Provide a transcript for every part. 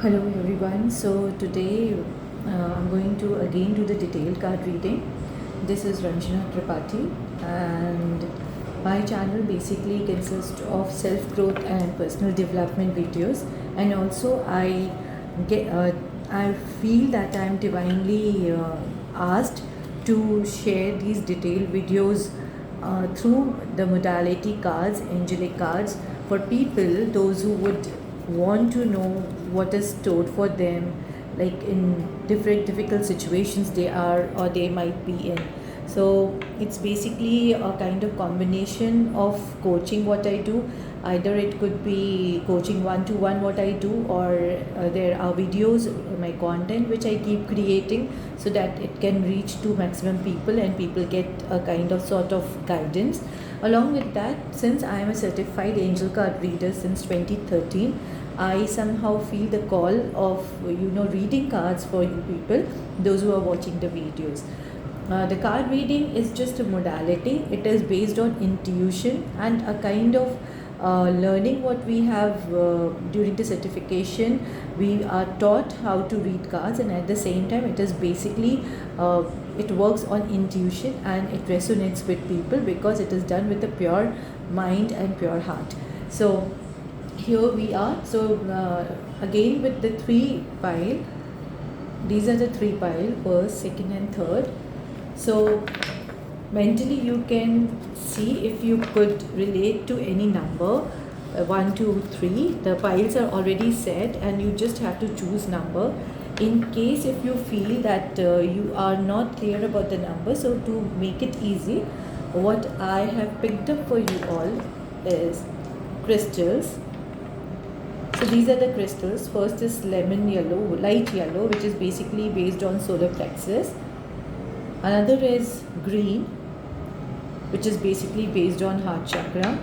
Hello everyone. So today I'm going to again do the detailed card reading. This is Ranjana Tripathi, and my channel basically consists of self-growth and personal development videos, and also I feel that I'm divinely asked to share these detailed videos through the modality cards, angelic cards, for people, those who would want to know what is stored for them, like in different difficult situations they are or they might be in. So it's basically a kind of combination of coaching what I do. Either it could be coaching one to one what I do, or there are videos, my content which I keep creating so that it can reach to maximum people and people get a kind of sort of guidance. Along with that, since I am a certified angel card reader since 2013, I somehow feel the call of reading cards for you people, those who are watching the videos. The card reading is just a modality. It is based on intuition and a kind of learning what we have during the certification. We are taught how to read cards, and at the same time it is basically it works on intuition and it resonates with people because it is done with a pure mind and pure heart. So here we are. So again with the three pile, these are the three pile, first, second and third. So mentally you can see if you could relate to any number, 1 2 3. The piles are already set and you just have to choose number. In case if you feel that you are not clear about the number, so to make it easy, what I have picked up for you all is crystals. So these are the crystals. First is lemon yellow, light yellow, which is basically based on solar plexus. Another is green, which is basically based on heart chakra.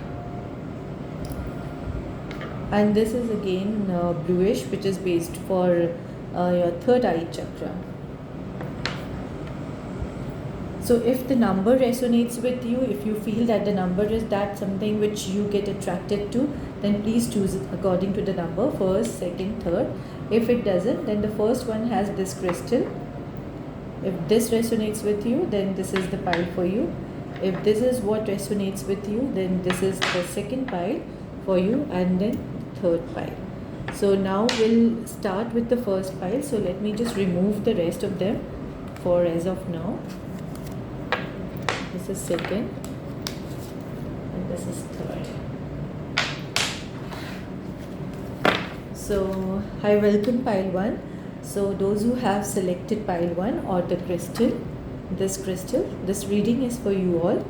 And this is again bluish, which is based for your third eye chakra. So if the number resonates with you, if you feel that the number is that something which you get attracted to, then please choose it according to the number, first, second, third. If it doesn't, then the first one has this crystal. If this resonates with you, then this is the pile for you. If this is what resonates with you, then this is the second pile for you, and then third pile. So now we'll start with the first pile. So let me just remove the rest of them for as of now. This is second and this is third. So I welcome pile 1. So those who have selected pile 1 or the crystal, this reading is for you all.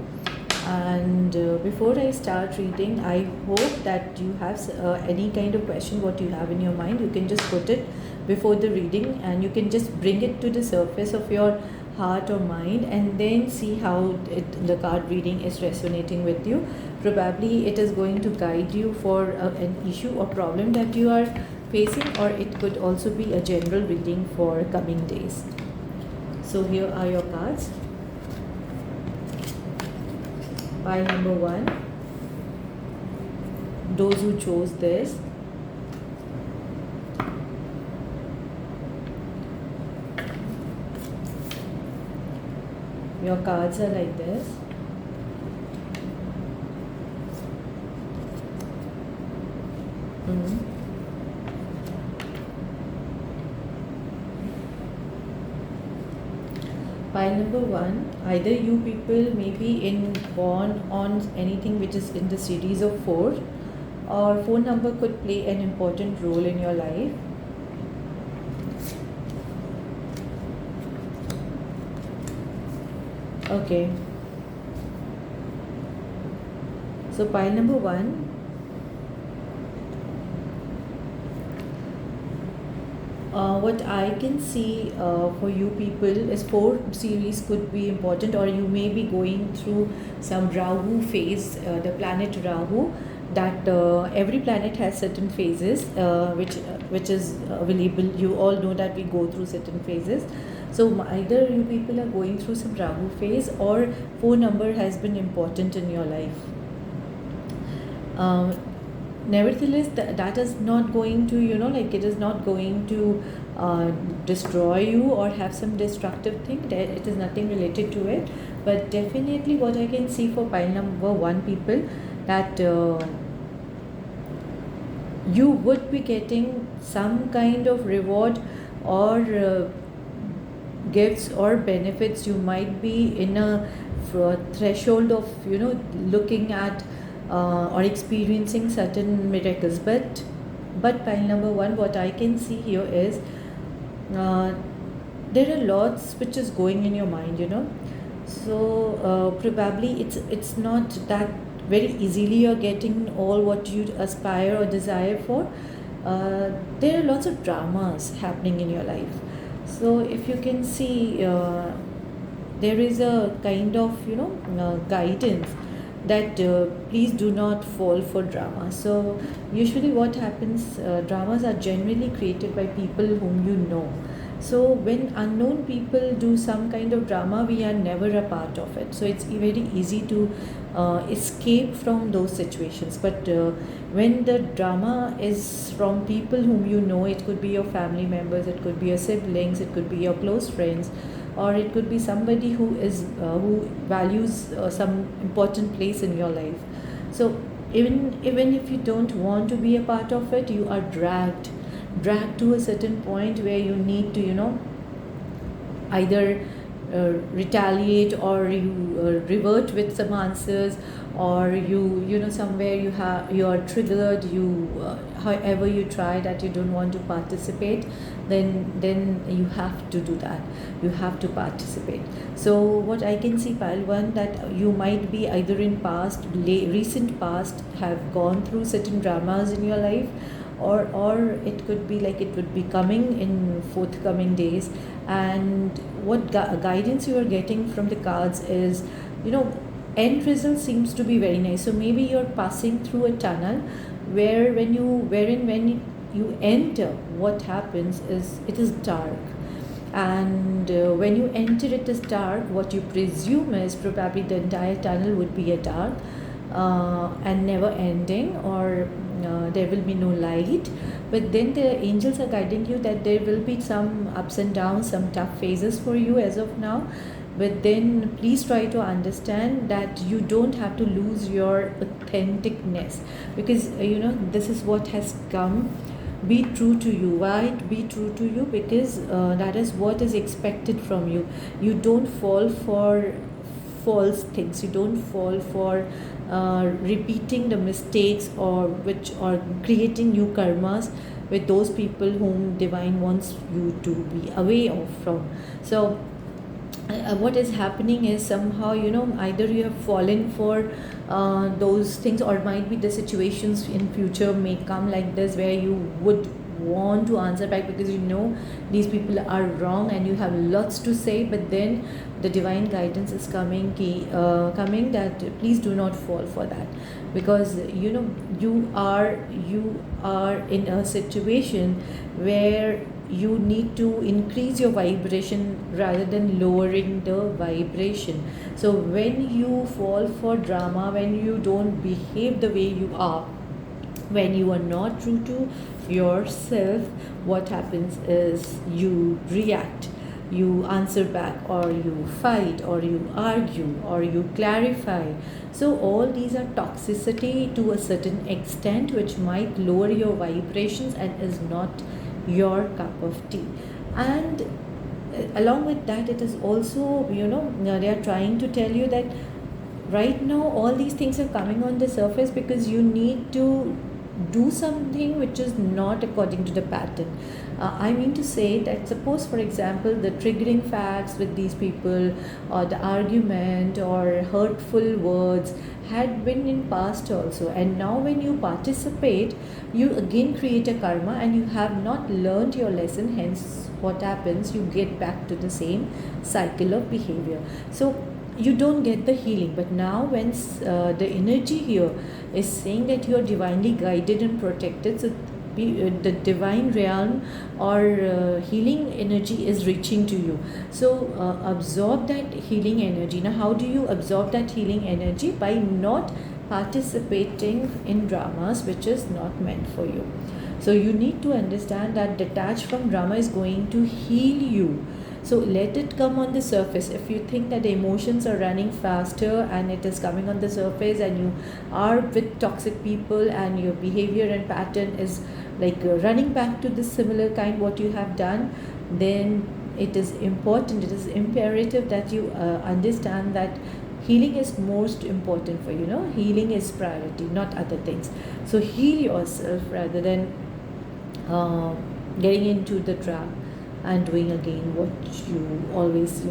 And before I start reading, I hope that you have any kind of question what you have in your mind. You can just put it before the reading and you can just bring it to the surface of your heart or mind, and then see how the card reading is resonating with you. Probably it is going to guide you for an issue or problem that you are facing, or it could also be a general reading for coming days. So here are your cards. Pile number 1, those who chose this. Your cards are like this. Pile number 1, either you people may be born on anything which is in the series of 4, or 4 number could play an important role in your life. Okay. So pile number 1. What I can see for you people is 4 series could be important, or you may be going through some Rahu phase, the planet Rahu, that every planet has certain phases which is available. You all know that we go through certain phases. So either you people are going through some Rahu phase, or 4 number has been important in your life. nevertheless, that is not going to, like, it is not going to destroy you or have some destructive thing. It is nothing related to it. But definitely what I can see for pile number one people, that you would be getting some kind of reward or gifts or benefits. You might be in a threshold of, looking at or experiencing certain miracles. But pile number one, what I can see here is uh, there are lots which is going in your mind. So probably it's not that very easily you're getting all what you aspire or desire for. There are lots of dramas happening in your life. So if you can see, there is a kind of guidance that please do not fall for drama. So usually what happens, dramas are generally created by people whom you know. So when unknown people do some kind of drama, we are never a part of it. So it's very easy to escape from those situations. But when the drama is from people whom you know, it could be your family members, it could be your siblings, it could be your close friends, or it could be somebody who values some important place in your life. So even if you don't want to be a part of it, you are dragged to a certain point where you need to either retaliate, or you revert with some answers, or somewhere you are triggered, however you try that you don't want to participate, then you have to do that, you have to participate. So what I can see, pile one, that you might be either in recent past have gone through certain dramas in your life, or it could be like it would be coming in forthcoming days. And what guidance you are getting from the cards is, end result seems to be very nice. So maybe you're passing through a tunnel when you enter, what happens is it is dark. And when you enter, it is dark. What you presume is probably the entire tunnel would be a dark and never ending, or there will be no light. But then the angels are guiding you that there will be some ups and downs, some tough phases for you as of now. But then please try to understand that you don't have to lose your authenticness, because this is what has come. Be true to you. Why be true to you? Because that is what is expected from you. You don't fall for false things, you don't fall for repeating the mistakes or creating new karmas with those people whom divine wants you to be away from. So what is happening is somehow either you have fallen for those things, or might be the situations in future may come like this where you would want to answer back, because these people are wrong and you have lots to say. But then the divine guidance is coming that please do not fall for that, because you are in a situation where you need to increase your vibration rather than lowering the vibration. So when you fall for drama, when you don't behave the way you are, when you are not true to yourself, what happens is you react, you answer back, or you fight, or you argue, or you clarify. So all these are toxicity to a certain extent, which might lower your vibrations and is not your cup of tea. And along with that, it is also they are trying to tell you that right now all these things are coming on the surface because you need to do something which is not according to the pattern. I mean to say that, suppose for example the triggering facts with these people, or the argument or hurtful words had been in past also, and now when you participate, you again create a karma and you have not learned your lesson. Hence what happens, you get back to the same cycle of behavior. So you don't get the healing. But now when the energy here is saying that you are divinely guided and protected, so the divine realm or healing energy is reaching to you. So absorb that healing energy. Now how do you absorb that healing energy? By not participating in dramas which is not meant for you. So you need to understand that detach from drama is going to heal you. So let it come on the surface. If you think that the emotions are running faster and it is coming on the surface, and you are with toxic people and your behavior and pattern is like running back to the similar kind what you have done, then it is important, it is imperative that you understand that healing is most important for you. Healing is priority, not other things. So heal yourself rather than getting into the trap and doing again what you always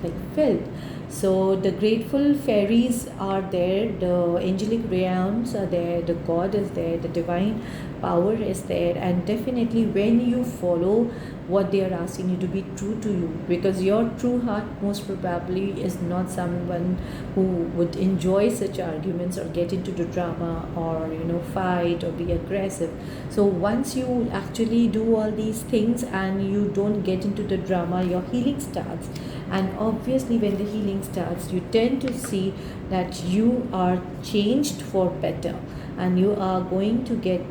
like felt. So the grateful fairies are there, the angelic realms are there, the god is there, the divine power is there, and definitely when you follow what they are asking you, to be true to you, because your true heart most probably is not someone who would enjoy such arguments or get into the drama or fight or be aggressive. So once you actually do all these things and you don't get into the drama, your healing starts. And obviously when the healing starts, you tend to see that you are changed for better, and you are going to get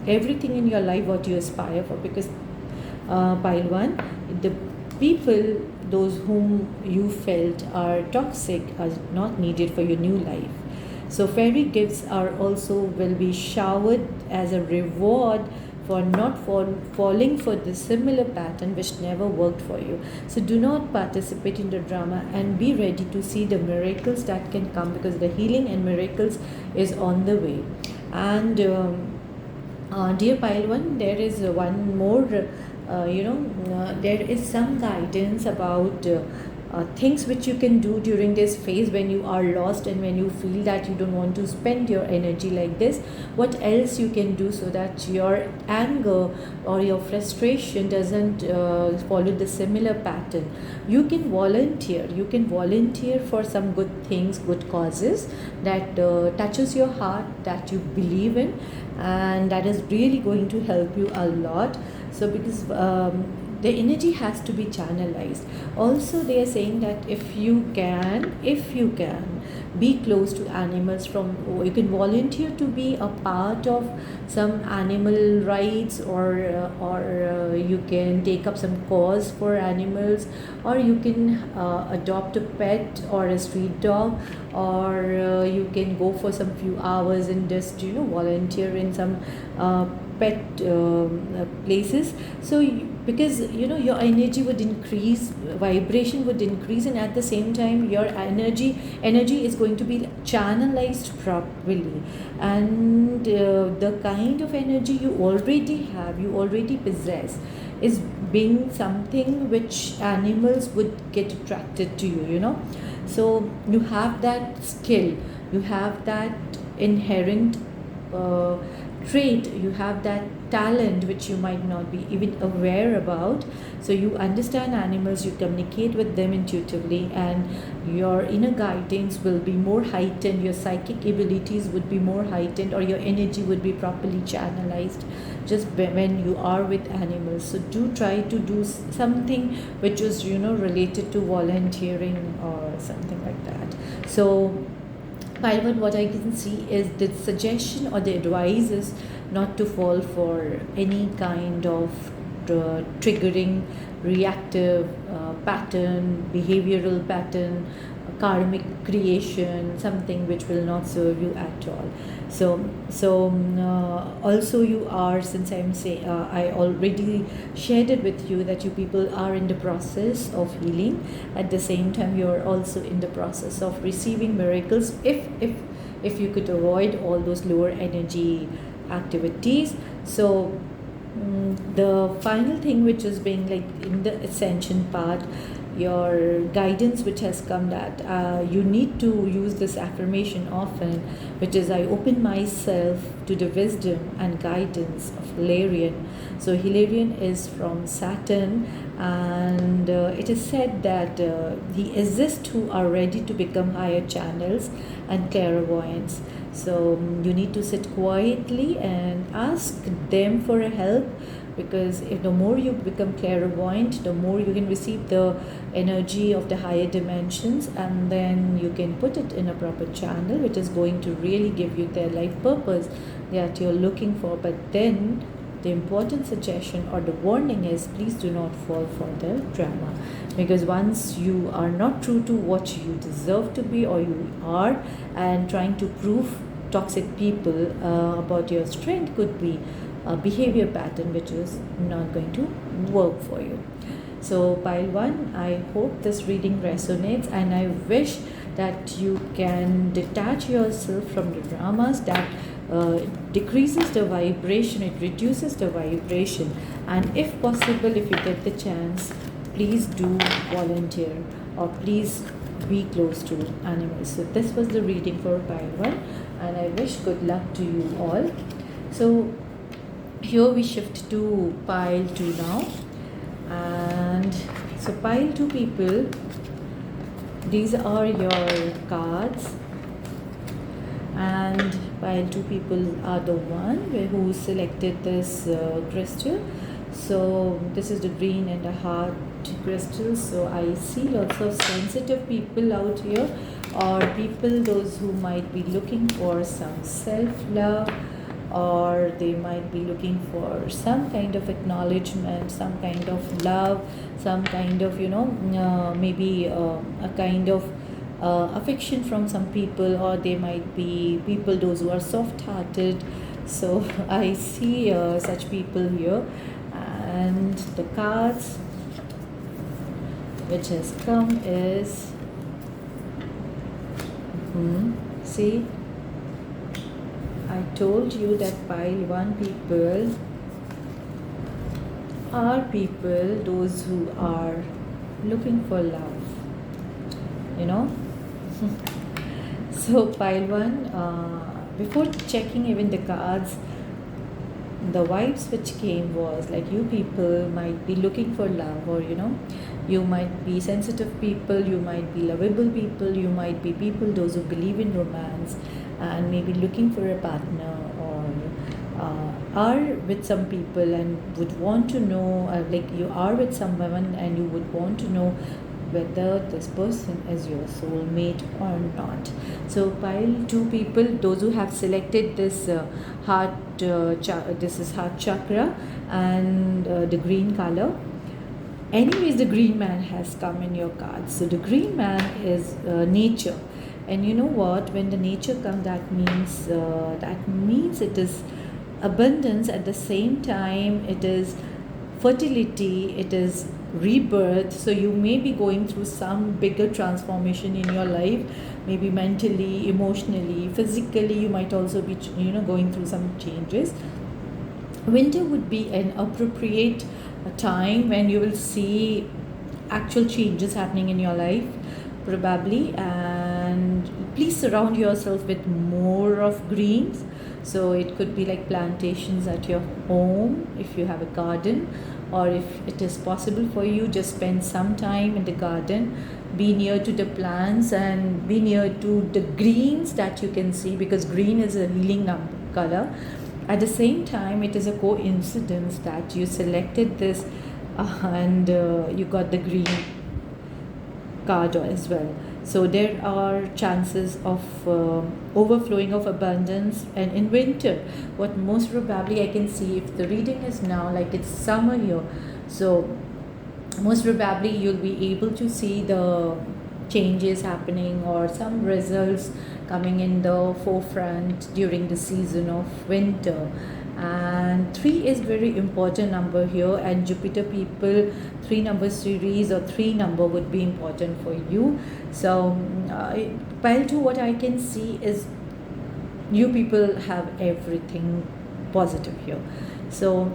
everything in your life what you aspire for. Because pile one, the people those whom you felt are toxic are not needed for your new life. So fairy gifts are also will be showered as a reward for not falling for the similar pattern which never worked for you. So do not participate in the drama and be ready to see the miracles that can come, because the healing and miracles is on the way. And dear pile one, there is one more there is some guidance about things which you can do during this phase when you are lost and when you feel that you don't want to spend your energy like this. What else you can do so that your anger or your frustration doesn't follow the similar pattern? You can volunteer for some good things, good causes that touches your heart, that you believe in, and that is really going to help you a lot. So because the energy has to be channelized. Also they are saying that if you can be close to animals, you can volunteer to be a part of some animal rights, or you can take up some cause for animals, or you can adopt a pet or a street dog, or you can go for some few hours and just volunteer in some pet places. So because your energy would increase, vibration would increase, and at the same time your energy is going to be channelized properly. And the kind of energy you already possess is being something which animals would get attracted to you. So you have that skill, you have that inherent trait, you have that talent which you might not be even aware about. So you understand animals, you communicate with them intuitively, and your inner guidance will be more heightened, your psychic abilities would be more heightened, or your energy would be properly channelized just when you are with animals. So do try to do something which is related to volunteering or something like that. So Pylon, what I can see is the suggestion or the advice is not to fall for any kind of triggering, reactive pattern, behavioral pattern, karmic creation, something which will not serve you at all. Also you are, since I already shared it with you that you people are in the process of healing. At the same time, you are also in the process of receiving miracles. If you could avoid all those lower energy activities. So the final thing which is being like in the ascension part, your guidance which has come, that you need to use this affirmation often, which is I open myself to the wisdom and guidance of Hilarion. So Hilarion is from Saturn, and it is said that he exists who are ready to become higher channels and clairvoyants. So you need to sit quietly and ask them for a help because if the more you become clairvoyant, the more you can receive the energy of the higher dimensions, and then you can put it in a proper channel which is going to really give you the life purpose that you're looking for. But then the important suggestion or the warning is, please do not fall for the drama, because once you are not true to what you deserve to be or you are, and trying to prove toxic people about your strength, could be a behavior pattern which is not going to work for you. So pile 1, I hope this reading resonates, and I wish that you can detach yourself from the dramas that decreases the vibration, it reduces the vibration. And if possible, if you get the chance, please do volunteer, or please be close to animals. So this was the reading for pile 1, and I wish good luck to you all. So here we shift to pile 2 now. And so pile 2 people, these are your cards, and pile 2 people are the one who selected this crystal. So this is the green and the heart crystal. So I see lots of sensitive people out here, or people those who might be looking for some self-love, or they might be looking for some kind of acknowledgement, some kind of love, some kind of maybe a kind of affection from some people, or they might be people those who are soft-hearted. So I see such people here, and the cards which has come is see, I told you that pile 1 people are people those who are looking for love, So pile 1, before checking even the cards, the vibes which came was like you people might be looking for love, or you might be sensitive people, you might be lovable people, you might be people those who believe in romance and maybe looking for a partner, or are with some people and would want to know, like you are with someone and you would want to know whether this person is your soulmate or not. So pile 2 people, those who have selected this heart, this is heart chakra and the green color. Anyways, the green man has come in your cards. So the green man is nature, and you know what? When the nature comes, that means it is abundance. At the same time, it is fertility. It is rebirth. So you may be going through some bigger transformation in your life, maybe mentally, emotionally, physically. You might also be going through some changes. Winter would be an appropriate time when you will see actual changes happening in your life, probably. And please surround yourself with more of greens. So it could be like plantations at your home if you have a garden, or if it is possible for you, just spend some time in the garden, be near to the plants and be near to the greens that you can see, because green is a healing color. At the same time, it is a coincidence that you selected this and you got the green card as well. So there are chances of overflowing of abundance. And in winter, what most probably I can see, if the reading is now like it's summer here, so most probably you'll be able to see the changes happening or some results coming in the forefront during the season of winter. And 3 is very important number here, and Jupiter people, 3 number series or 3 number would be important for you. So pile 2, what I can see is you people have everything positive here. So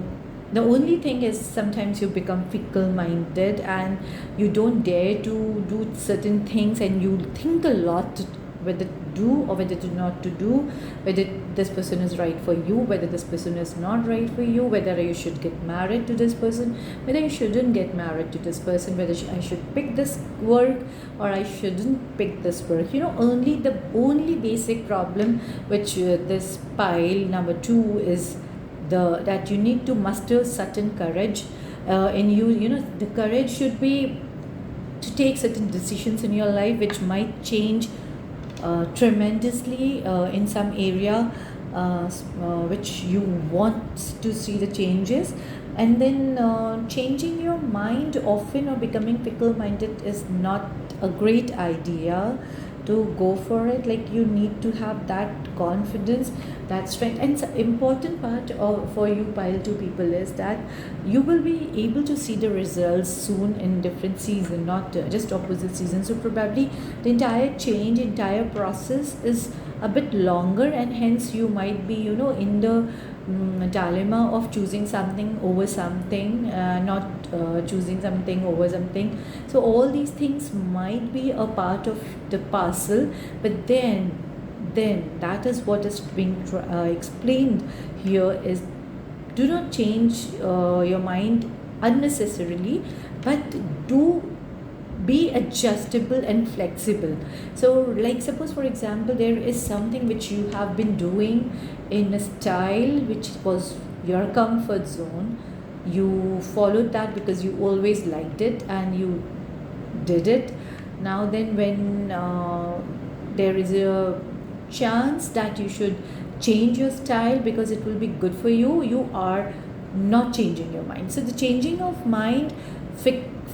the only thing is sometimes you become fickle minded and you don't dare to do certain things, and you think a lot whether to do or whether to not to do, whether this person is right for you, whether this person is not right for you, whether you should get married to this person, whether you shouldn't get married to this person, whether I should pick this work or I shouldn't pick this work. The only basic problem which this pile number 2 is that you need to muster certain courage in you. You know, the courage should be to take certain decisions in your life which might change tremendously in some area which you want to see the changes. And then changing your mind often or becoming fickle minded is not a great idea to go for it. Like, you need to have that confidence, that strength. And the important part for you pile 2 people is that you will be able to see the results soon in different seasons, not just opposite seasons. So probably the entire change, entire process is a bit longer, and hence you might be, you know, in the dilemma of choosing something over something, not choosing something over something. So all these things might be a part of the parcel, but then that is what is being explained here is, do not change your mind unnecessarily, but do be adjustable and flexible. So, like, suppose for example there is something which you have been doing in a style which was your comfort zone. You followed that because you always liked it and you did it. Now then, when there is a chance that you should change your style because it will be good for you, you are not changing your mind. So the changing of mind,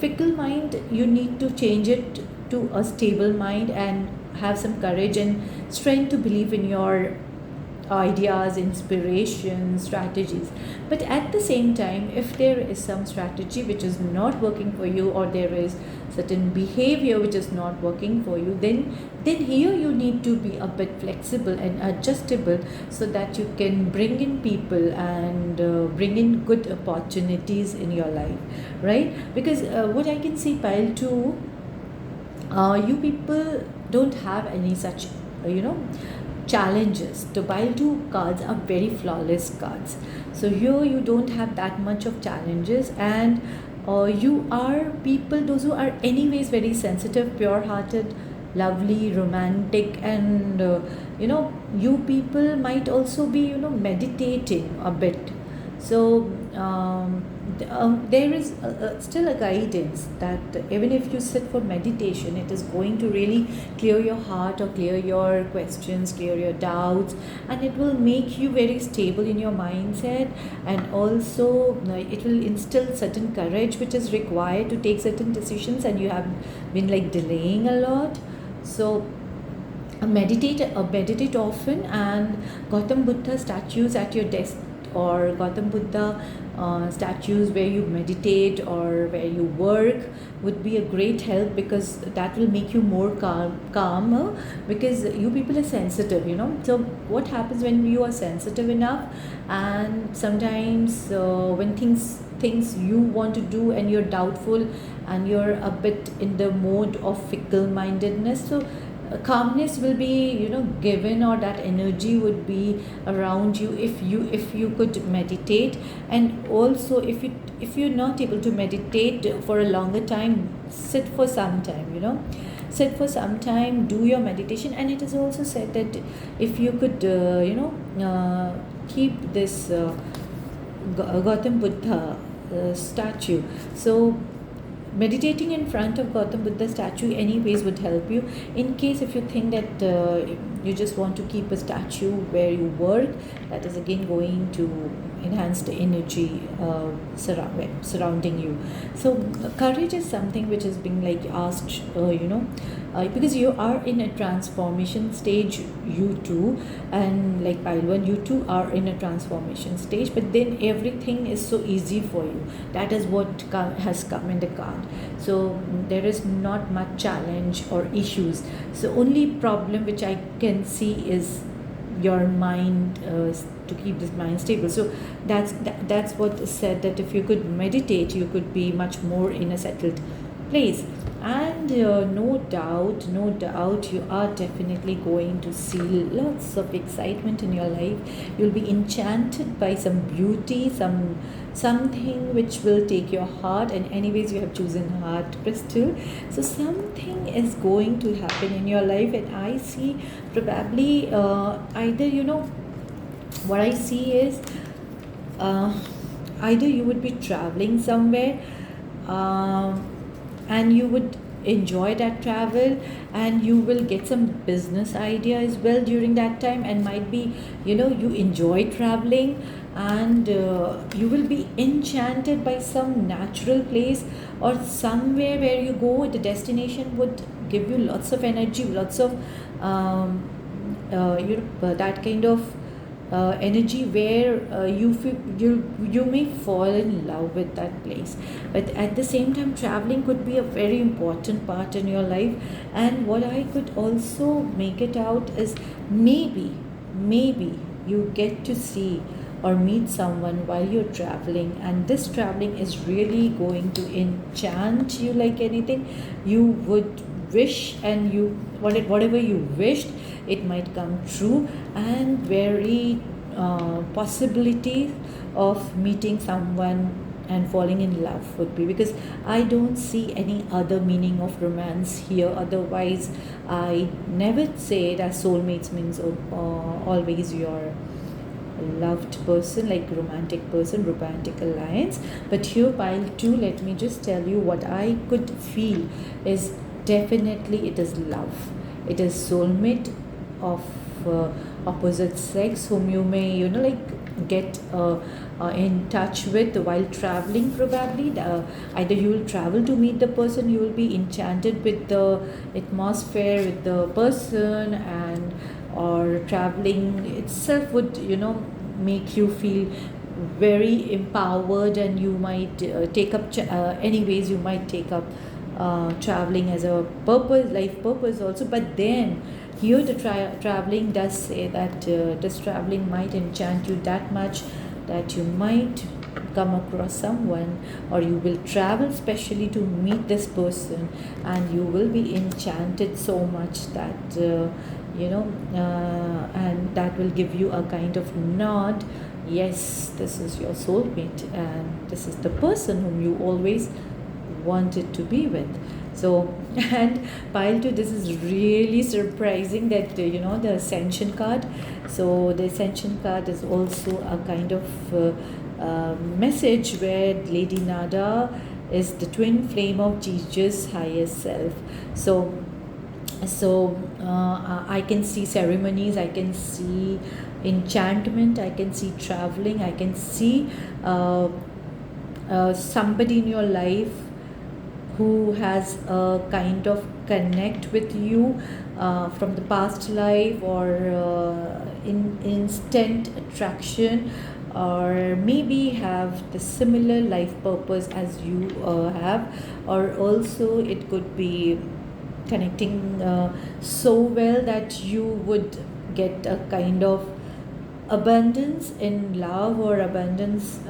fickle mind, you need to change it to a stable mind and have some courage and strength to believe in your ideas, inspiration, strategies. But at the same time, if there is some strategy which is not working for you, or there is certain behavior which is not working for you, then here you need to be a bit flexible and adjustable, so that you can bring in people and bring in good opportunities in your life, right? Because what I can see, pile 2, you people don't have any such challenges. The pile 2 cards are very flawless cards, so here you don't have that much of challenges. And you are people, those who are anyways very sensitive, pure hearted, lovely, romantic, and you people might also be meditating a bit. So there is still a guidance that even if you sit for meditation, it is going to really clear your heart, or clear your questions, clear your doubts, and it will make you very stable in your mindset. And also it will instill certain courage which is required to take certain decisions, and you have been like delaying a lot. So meditate often, and Gautam Buddha statues at your desk, or Gautam Buddha statues where you meditate or where you work would be a great help, because that will make you more calmer, because you people are sensitive. So what happens when you are sensitive enough, and sometimes when things you want to do and you're doubtful and you're a bit in the mode of fickle mindedness, so calmness will be given, or that energy would be around you if you could meditate. And also, if you're not able to meditate for a longer time, sit for some time, do your meditation. And it is also said that if you could keep this Gautam Buddha statue, so meditating in front of Gautam Buddha statue anyways would help you. In case if you think that you just want to keep a statue where you work, that is again going to enhance the energy surrounding you. So courage is something which is being like asked, because you are in a transformation stage, you too, and like pile 1, you too are in a transformation stage, but then everything is so easy for you. That is what has come in the card. So there is not much challenge or issues. So only problem which I can see is your mind, to keep this mind stable. So that's what is said, that if you could meditate, you could be much more in a settled place. And no doubt you are definitely going to see lots of excitement in your life. You'll be enchanted by some beauty, something which will take your heart. And anyways, you have chosen heart crystal, so something is going to happen in your life. And I see probably either what I see is uh, either you would be traveling somewhere, um, and you would enjoy that travel, and you will get some business idea as well during that time, and might be, you enjoy traveling, and you will be enchanted by some natural place or somewhere where you go. The destination would give you lots of energy, lots of that kind of energy where you feel you may fall in love with that place. But at the same time, traveling could be a very important part in your life. And what I could also make it out is, maybe you get to see or meet someone while you're traveling, and this traveling is really going to enchant you like anything. You would wish, and whatever you wished, it might come true, and very possibility of meeting someone and falling in love would be, because I don't see any other meaning of romance here. Otherwise, I never say that soulmates means always your loved person, like romantic alliance. But here, pile 2, let me just tell you what I could feel is, definitely it is love. It is soulmate of opposite sex, whom you may get in touch with while traveling. Probably either you will travel to meet the person, you will be enchanted with the atmosphere, with the person, and or traveling itself would make you feel very empowered, and you might take up anyways you might take up traveling as a life purpose also. But then here the traveling does say that this traveling might enchant you that much that you might come across someone, or you will travel specially to meet this person, and you will be enchanted so much that and that will give you a kind of nod. Yes, this is your soulmate, and this is the person whom you always wanted to be with. So, and pile 2, this is really surprising that the Ascension card. So the Ascension card is also a kind of message where Lady Nada is the twin flame of Jesus' highest self. So I can see ceremonies, I can see enchantment, I can see traveling, I can see somebody in your life who has a kind of connect with you from the past life, or instant attraction, or maybe have the similar life purpose as you have, or also it could be connecting so well that you would get a kind of abundance in love, or abundance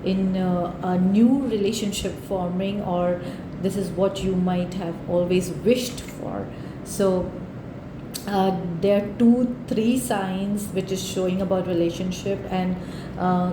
in a new relationship forming, or this is what you might have always wished for. So there are 2-3 signs which is showing about relationship, and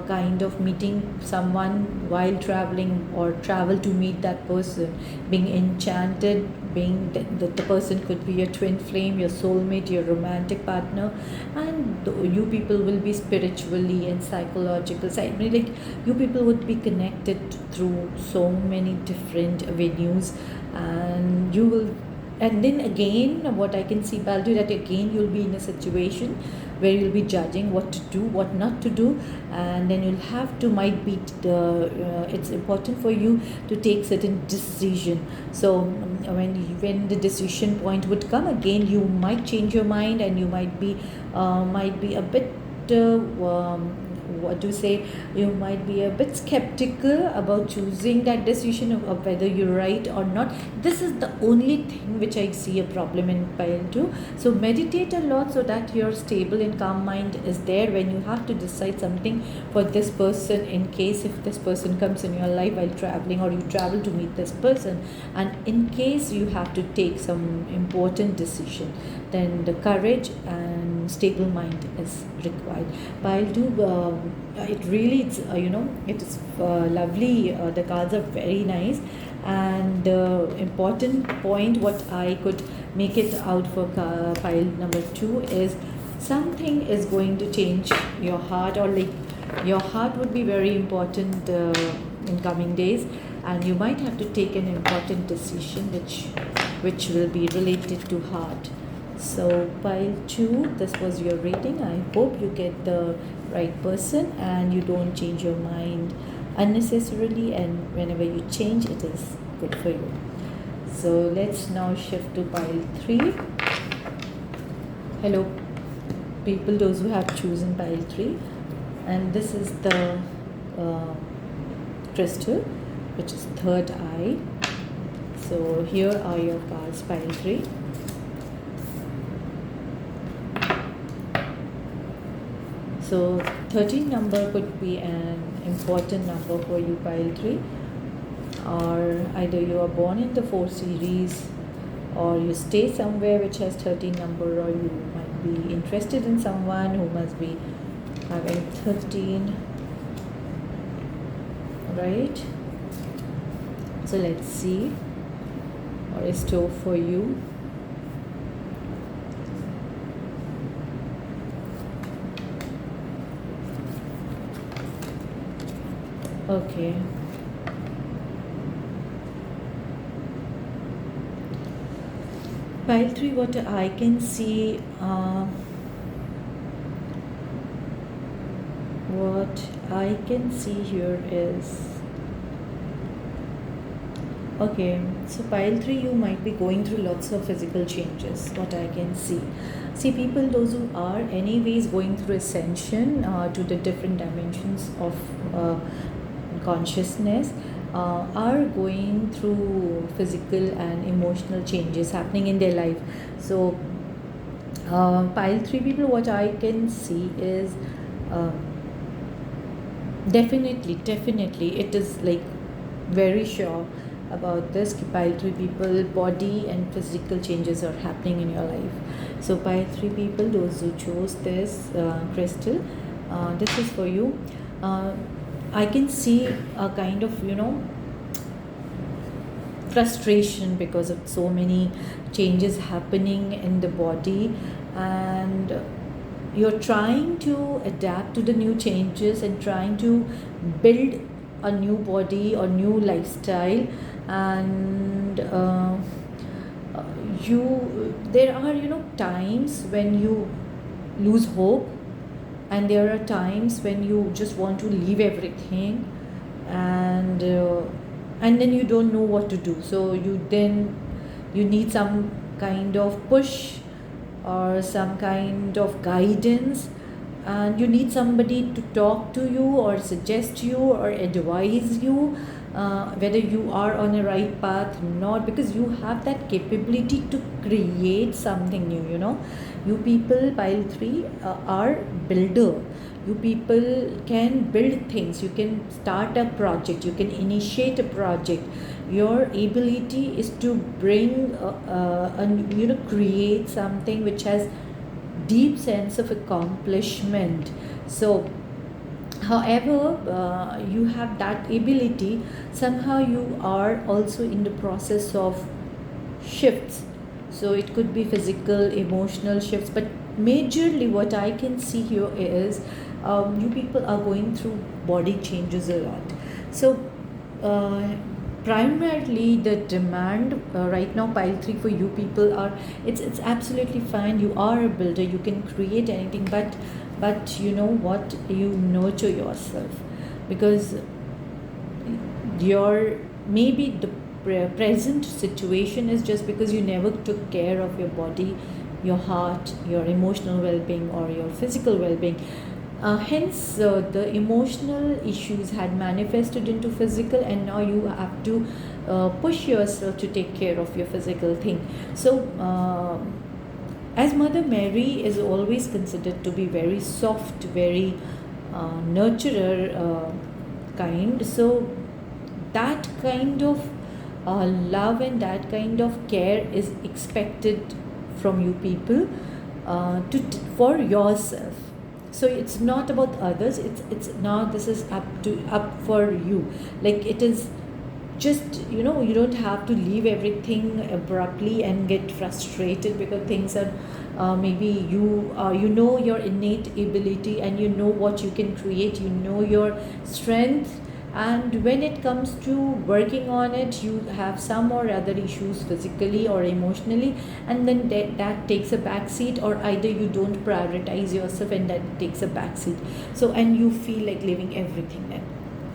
kind of meeting someone while traveling, or travel to meet that person, being enchanted, being that the person could be your twin flame, your soulmate, your romantic partner, and you people will be spiritually and psychological side. I mean, like, you people would be connected through so many different avenues, and you will. And then again, what I can see, Baldu, that again you'll be in a situation where you'll be judging what to do, what not to do, and then you'll have to it's important for you to take certain decision. So when the decision point would come again, you might change your mind, and you might be a bit what to say, you might be a bit skeptical about choosing that decision of whether you're right or not. This is the only thing which I see a problem in pile 2. So meditate a lot so that your stable and calm mind is there when you have to decide something for this person, in case if this person comes in your life while traveling, or you travel to meet this person, and in case you have to take some important decision, then the courage and stable mind is required. Pile 2, it really it is lovely. The cards are very nice, and the important point what I could make it out for pile number 2 is, something is going to change your heart, or like Your heart would be very important in coming days, and you might have to take an important decision which will be related to heart. So pile 2, this was your reading. I hope you get the right person and you don't change your mind unnecessarily, and whenever you change, it is good for you. So let's now shift to pile 3. Hello people, those who have chosen pile 3, and this is the crystal, which is third eye. So here are your cards, pile 3. So 13 number could be an important number for you, pile 3, or either you are born in the 4 series, or you stay somewhere which has 13 number, or you might be interested in someone who must be having 13, right? So let's see what is store for you. Okay. Pile 3, what I can see, what I can see here is, okay, so pile 3, you might be going through lots of physical changes, what I can see. See, people, those who are anyways going through ascension to the different dimensions of consciousness, are going through physical and emotional changes happening in their life. So pile 3 people, what I can see is definitely it is like very sure about this. Pile 3 people, body and physical changes are happening in your life. So pile 3 people, those who chose this crystal, this is for you. I can see a kind of, frustration because of so many changes happening in the body, and you're trying to adapt to the new changes and trying to build a new body or new lifestyle, and there are times when you lose hope, and there are times when you just want to leave everything, and then you don't know what to do. So you need some kind of push or some kind of guidance, and you need somebody to talk to you or suggest you or advise you whether you are on a right path or not, because you have that capability to create something new. You people, pile 3, are builder. You people can build things, you can start a project, you can initiate a project. Your ability is to bring create something which has deep sense of accomplishment. So however you have that ability, somehow you are also in the process of shifts. So it could be physical, emotional shifts, but majorly what I can see here is you people are going through body changes a lot. So primarily the demand right now, pile 3, for you people are, it's absolutely fine. You are a builder, you can create anything, but you know what, you nurture yourself, because your maybe the present situation is just because you never took care of your body, your heart, your emotional well-being, or your physical well-being. Hence the emotional issues had manifested into physical, and now you have to push yourself to take care of your physical thing. So as Mother Mary is always considered to be very soft, very nurturer kind, so that kind of love and that kind of care is expected from you people for yourself. So it's not about others, it's now this is up for you. Like, it is just, you don't have to leave everything abruptly and get frustrated because things are maybe you know your innate ability, and you know what you can create, you know your strength, and when it comes to working on it, you have some or other issues physically or emotionally, and then that takes a back seat, or either you don't prioritize yourself and that takes a back seat. So, and you feel like leaving everything then,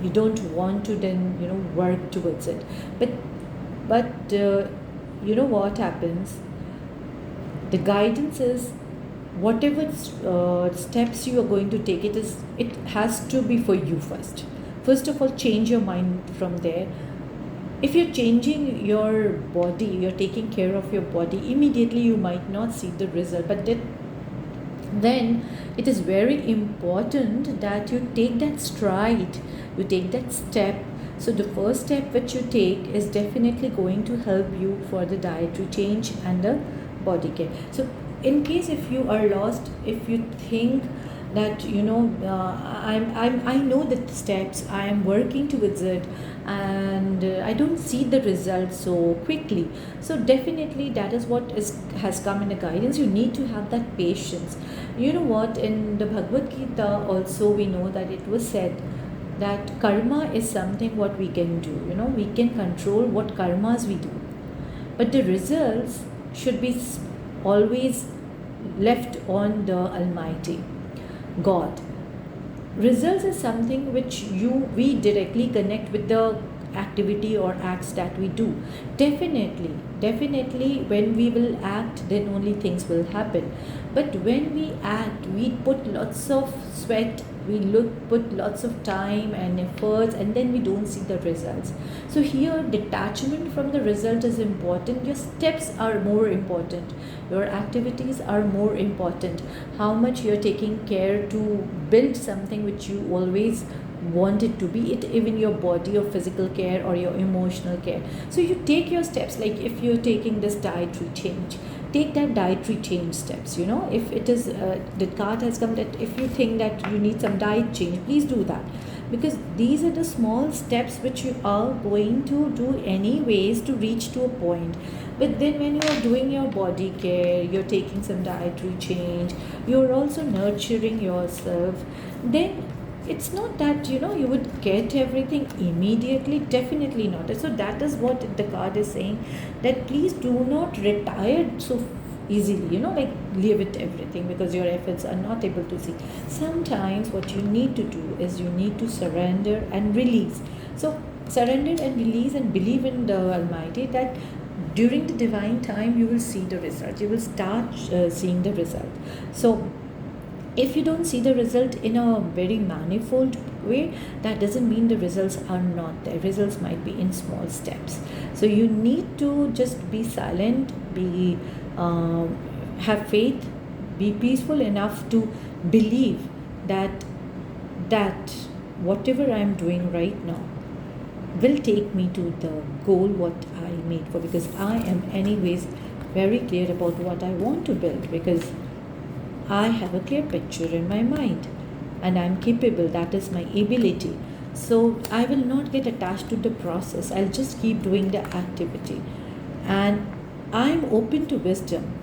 you don't want to then work towards it. But you know what happens, the guidance is whatever steps you are going to take, it has to be for you first of all. Change your mind from there. If you're changing your body, you're taking care of your body, immediately you might not see the result, but then it is very important that you take that stride, you take that step. So the first step which you take is definitely going to help you for the dietary change and the body care. So in case if you are lost, if you think that I know the steps, I am working towards it, and I don't see the results so quickly, so definitely that is what has come in the guidance. You need to have that patience. You know what, in the Bhagavad Gita also we know that it was said that karma is something what we can do, we can control what karmas we do, but the results should be always left on the Almighty God. Results is something which we directly connect with the activity or acts that we do. Definitely when we will act, then only things will happen. But when we act, we put lots of sweat, put lots of time and efforts, and then we don't see the results. So here detachment from the result is important. Your steps are more important, your activities are more important, how much you're taking care to build something which you always want it to be, it even your body or physical care or your emotional care. So you take your steps, like if you're taking this dietary change, take that dietary change steps. If it is the card has come that if you think that you need some diet change, please do that, because these are the small steps which you are going to do anyways to reach to a point. But then when you are doing your body care, you're taking some dietary change, you're also nurturing yourself, then it's not that you would get everything immediately, definitely not. So that is what the card is saying, that please do not retire so easily, like leave it everything because your efforts are not able to see. Sometimes what you need to do is you need to surrender and release. So surrender and release and believe in the Almighty that during the divine time you will see the result, you will start seeing the result. So if you don't see the result in a very manifold way, that doesn't mean the results are not there. Results might be in small steps. So you need to just be silent, have faith, be peaceful enough to believe that whatever I am doing right now will take me to the goal what I made for, because I am anyways very clear about what I want to build, because I have a clear picture in my mind and I'm capable, that is my ability. So I will not get attached to the process, I'll just keep doing the activity. And I'm open to wisdom.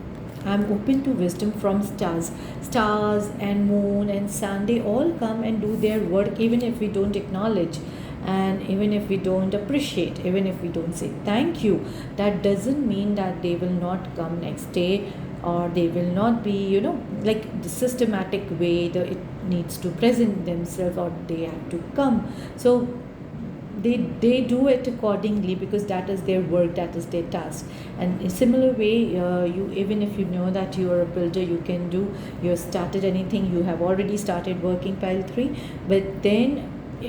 I'm open to wisdom from stars. Stars and moon and sun, they all come and do their work even if we don't acknowledge, and even if we don't appreciate, even if we don't say thank you. That doesn't mean that they will not come next day, or they will not be like the systematic way it needs to present themselves, or they have to come. So they do it accordingly because that is their work, that is their task. And in similar way, you, even if you know that you are a builder, you can do, you have started anything, you have already started working pile 3, but then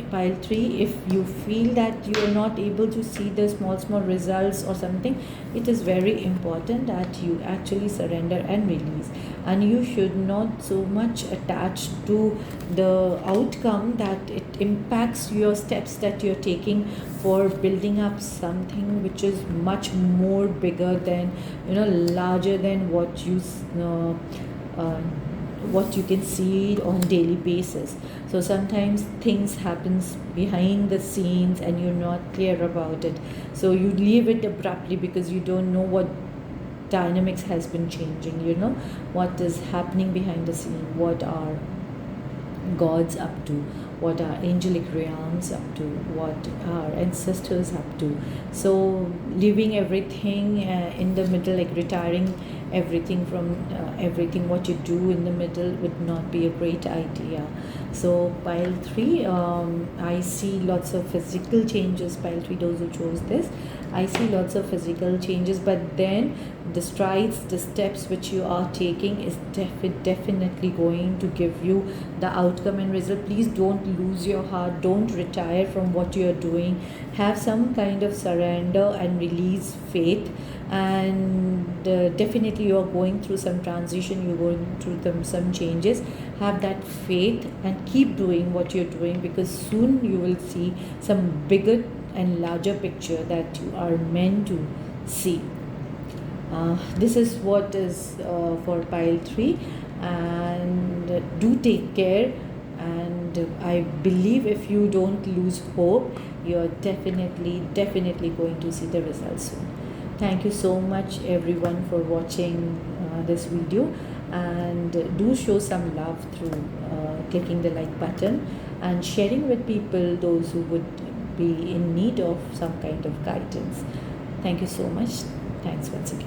pile 3, if you feel that you are not able to see the small results or something, it is very important that you actually surrender and release. And you should not so much attach to the outcome that it impacts your steps that you're taking for building up something which is much more bigger than larger than what you what you can see on daily basis. So sometimes things happens behind the scenes and you're not clear about it, so you leave it abruptly because you don't know what dynamics has been changing, what is happening behind the scene, what are gods up to, what are angelic realms up to, what are ancestors up to. So leaving everything in the middle, like retiring everything from everything what you do in the middle would not be a great idea. So pile 3, I see lots of physical changes. Pile 3, those who chose this, I see lots of physical changes, but then the strides, the steps which you are taking is definitely going to give you the outcome and result. Please don't lose your heart, don't retire from what you are doing. Have some kind of surrender and release faith, and definitely you are going through some transition, you're going through some changes. Have that faith and keep doing what you're doing, because soon you will see some bigger and larger picture that you are meant to see. This is what is for pile 3, and do take care, and I believe if you don't lose hope, you're definitely going to see the results soon. Thank you so much everyone for watching this video, and do show some love through clicking the like button and sharing with people, those who would be in need of some kind of guidance. Thank you so much. Thanks once again.